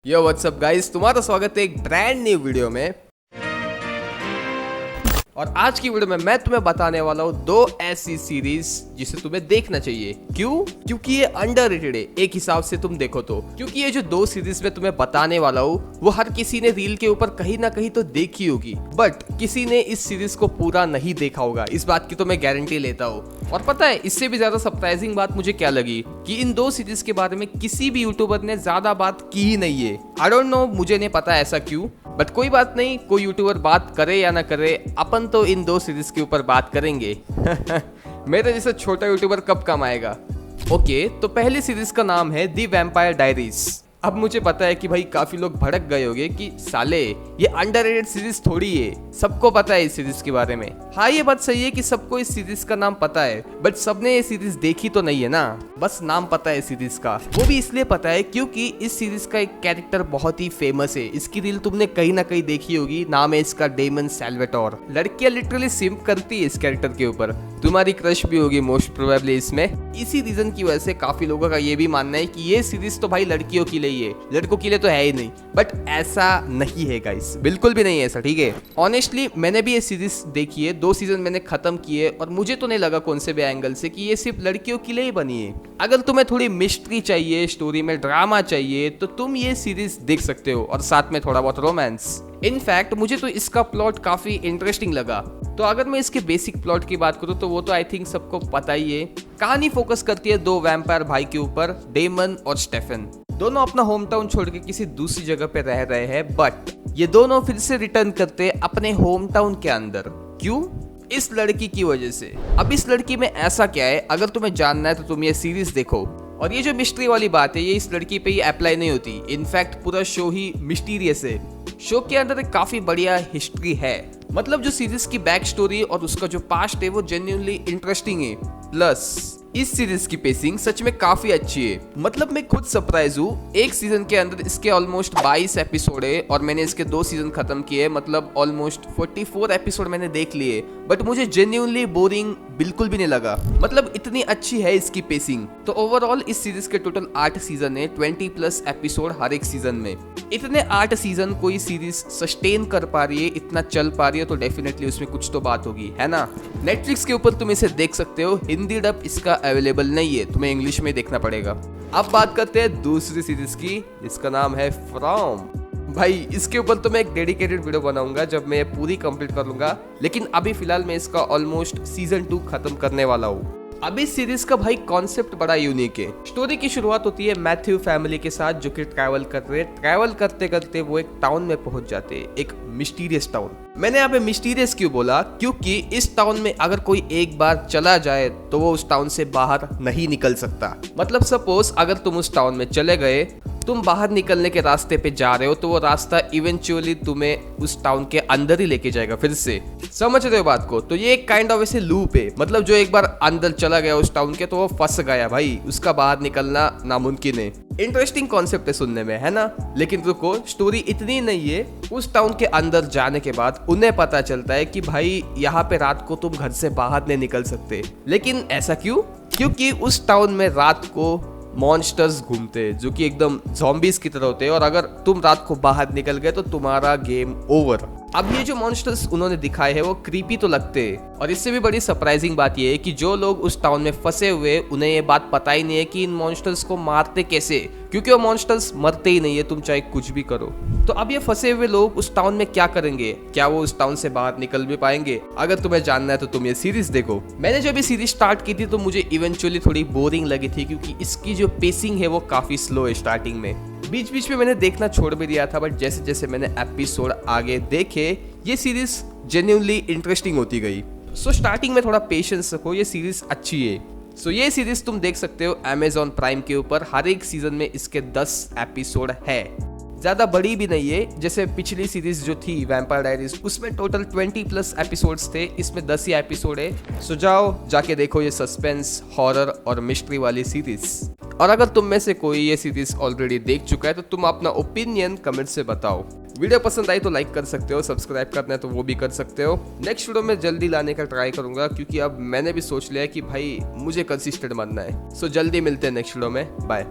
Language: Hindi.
यो व्हाट्सअप गाइस, तुम्हारा स्वागत है एक ब्रांड न्यू वीडियो में। और आज की वीडियो में मैं तुम्हें बताने वाला हूँ दो ऐसी सीरीज जिसे तुम्हें देखना चाहिए। क्यों? क्योंकि ये अंडररेटेड है एक हिसाब से तुम देखो तो। क्योंकि ये जो दो सीरीज मैं तुम्हें बताने वाला हूँ वो हर किसी ने रील के ऊपर कहीं ना कहीं तो देखी होगी, बट किसी ने इस सीरीज को पूरा नहीं देखा होगा, इस बात की तो मैं गारंटी लेता हूँ। और पता है इससे भी ज्यादा सरप्राइजिंग बात मुझे क्या लगी कि इन दो सीरीज के बारे में किसी भी यूट्यूबर ने ज्यादा बात की ही नहीं है। आई डोंट नो, मुझे नहीं पता ऐसा क्यों, बट कोई बात नहीं, कोई यूट्यूबर बात करे या ना करे, अपन तो इन दो सीरीज के ऊपर बात करेंगे। मेरे जैसा छोटा यूट्यूबर कब काम आएगा। ओके, तो पहली सीरीज का नाम है दी वैम्पायर डायरीज। अब मुझे पता है कि भाई काफी लोग भड़क गए होंगे कि साले ये अंडररेटेड सीरीज थोड़ी है, सबको पता है इस सीरीज के बारे में। हाँ, ये बात सही है कि सबको इस सीरीज का नाम पता है, बट सबने ये सीरीज देखी तो नहीं है ना, बस नाम पता है सीरीज का। वो भी इसलिए पता है क्योंकि इस सीरीज का एक कैरेक्टर बहुत ही फेमस है। इसकी रील तुमने कहीं ना कहीं देखी होगी, नाम है इसका डेमन सैल्वाटोर। लड़कियां लिटरली सिम्प करती है इस कैरेक्टर के ऊपर, तुम्हारी क्रश भी होगी मोस्ट प्रोबेबली इसमें। इसी रीजन की वजह से काफी लोगों का ये भी मानना है कि ये सीरीज तो भाई लड़कियों के लिए है, लड़कों के लिए तो है ही नहीं। बट ऐसा नहीं है गाइस, बिल्कुल भी नहीं है ऐसा, ठीक है। ऑनेस्टली मैंने भी ये सीरीज देखी है, 2 सीजन मैंने खत्म किए और मुझे तो नहीं लगा कौन से भी एंगल से कि ये सिर्फ लड़कियों के लिए ही बनी है। अगर तुम्हें थोड़ी मिस्ट्री चाहिए, स्टोरी में ड्रामा चाहिए, तो तुम ये सीरीज देख सकते हो, और साथ में थोड़ा बहुत रोमांस। इनफैक्ट मुझे तो इसका प्लॉट काफी इंटरेस्टिंग लगा। तो अगर मैं इसके बेसिक प्लॉट की बात करूं तो वो तो आई थिंक सबको पता ही है। कहानी फोकस करती है दो वैम्पायर भाई के ऊपर, डेमन और स्टेफन। दोनों अपना होम टाउन छोड़ के किसी दूसरी जगह पे रह रहे हैं, बट ये दोनों फिर से रिटर्न करते हैं अपने होम टाउन के अंदर। क्यों? इस लड़की की वजह से। अब इस लड़की में ऐसा क्या है, अगर तुम्हें जानना है तो तुम ये सीरीज देखो। और ये जो मिस्ट्री वाली बात है ये इस लड़की पे ही अप्लाई नहीं होती, इनफैक्ट पूरा शो ही मिस्टीरियस है। शो के अंदर एक काफी बढ़िया हिस्ट्री है, मतलब जो सीरीज की बैक स्टोरी और उसका जो पास्ट है वो जेन्युइनली इंटरेस्टिंग है। प्लस इस सीरीज की पेसिंग सच में काफी अच्छी है, मतलब मैं खुद सरप्राइज हूँ। एक सीजन के अंदर इसके ऑलमोस्ट 22 एपिसोड है और मैंने इसके 2 सीजन खत्म किए, मतलब ऑलमोस्ट 44 एपिसोड मैंने देख लिए, बट मुझे जेन्युइनली बोरिंग बिल्कुल भी नहीं लगा। मतलब इतनी अच्छी है इसकी पेसिंग। तो ओवरऑल इस सीरीज के टोटल 8 सीजन है, 20+ एपिसोड हर एक सीजन में। इतने 8 सीजन कोई सीरीज सस्टेन कर पा रही है, इतना चल पा रही है, तो डेफिनेटली उसमें कुछ तो बात होगी, है ना। नेटफ्लिक्स के ऊपर तुम इसे देख सकते हो, हिंदी डब इसका अवेलेबल नहीं है, तुम्हें इंग्लिश में देखना पड़ेगा। अब बात करते हैं दूसरी सीरीज की, जिसका नाम है फ्रॉम। भाई इसके ऊपर तो मैं एक डेडिकेटेड वीडियो बनाऊंगा जब मैं ये पूरी कंप्लीट कर लूंगा, लेकिन अभी फिलहाल मैं इसका ऑलमोस्ट सीजन 2 खत्म करने वाला हूँ। अभी सीरीज का भाई कॉन्सेप्ट बड़ा यूनिक है। स्टोरी की शुरुआत होती है मैथ्यू फैमिली के साथ, जो कि ट्रैवल कर रहे हैं। ट्रैवल करते करते वो एक टाउन में पहुंच जाते हैं, एक मिस्टीरियस टाउन। मैंने यहाँ पे मिस्टीरियस क्यों बोला? क्योंकि इस टाउन में अगर कोई एक बार चला जाए तो वो उस टाउन से बाहर नहीं निकल सकता। मतलब सपोज अगर तुम उस टाउन में चले गए, तुम बाहर निकलने के रास्ते पे जा रहे हो, तो वो रास्ता इवेंचुअली तुम्हें उस टाउन के अंदर ही लेके जाएगा फिर से। समझ रहे हो बात को? तो ये एक काइंड ऑफ ऐसे लूप है, मतलब जो एक बार अंदर चला गया उस टाउन के तो वो फंस गया भाई, उसका बाहर निकलना नामुमकिन है। इंटरेस्टिंग कॉन्सेप्ट है सुनने में, है ना। लेकिन रुको, स्टोरी इतनी नहीं है। उस टाउन के अंदर जाने के बाद उन्हें पता चलता है कि भाई यहाँ पे रात को तुम घर से बाहर नहीं निकल सकते। लेकिन ऐसा क्यों? क्योंकि उस टाउन में रात को मॉन्स्टर्स घूमते हैं जो कि एकदम ज़ॉम्बीज की तरह होते हैं, और अगर तुम रात को बाहर निकल गए तो तुम्हारा गेम ओवर। अब ये जो मॉन्स्टर्स उन्होंने दिखाए हैं वो क्रीपी तो लगते हैं, और इससे भी बड़ी सरप्राइजिंग बात ये है कि जो लोग उस टाउन में फंसे हुए उन्हें ये बात पता ही नहीं है कि इन मॉन्स्टर्स को मारते कैसे, क्योंकि वो मॉन्स्टर्स मरते ही नहीं है, तुम चाहे कुछ भी करो। तो अब ये फंसे हुए लोग उस टाउन में क्या करेंगे? क्या वो उस टाउन से बाहर निकल भी पाएंगे? अगर तुम्हें जानना है तो तुम ये सीरीज देखो। मैंने जब ये सीरीज स्टार्ट की थी तो मुझे इवेंचुअली थोड़ी बोरिंग लगी थी, क्योंकि इसकी जो पेसिंग है वो काफी स्लो है स्टार्टिंग में। बीच बीच में मैंने देखना छोड़ भी दिया था, बट जैसे जैसे मैंने एपिसोड आगे देखे ये सीरीज जेन्युइनली इंटरेस्टिंग होती गई। सो स्टार्टिंग में थोड़ा पेशेंस रखो, ये सीरीज अच्छी है। सो ये सीरीज तुम देख सकते हो Amazon प्राइम के ऊपर। हर एक सीजन में इसके 10 एपिसोड है, ज्यादा बड़ी भी नहीं है। जैसे पिछली सीरीज जो थी वैम्पायर डायरीज, उसमें टोटल 20+ एपिसोड्स थे, इसमें 10 ही एपिसोड है। सो जाओ जाके देखो ये सस्पेंस, हॉरर और मिस्ट्री वाली सीरीज। और अगर तुम में से कोई ये सीरीज ऑलरेडी देख चुका है तो तुम अपना ओपिनियन कमेंट से बताओ। वीडियो पसंद आई तो लाइक कर सकते हो, सब्सक्राइब करना है तो वो भी कर सकते हो। नेक्स्ट वीडियो में जल्दी लाने का ट्राई करूंगा, क्योंकि अब मैंने भी सोच लिया है कि भाई मुझे कंसिस्टेंट बनना है। सो जल्दी मिलते हैं नेक्स्ट वीडियो में, बाय।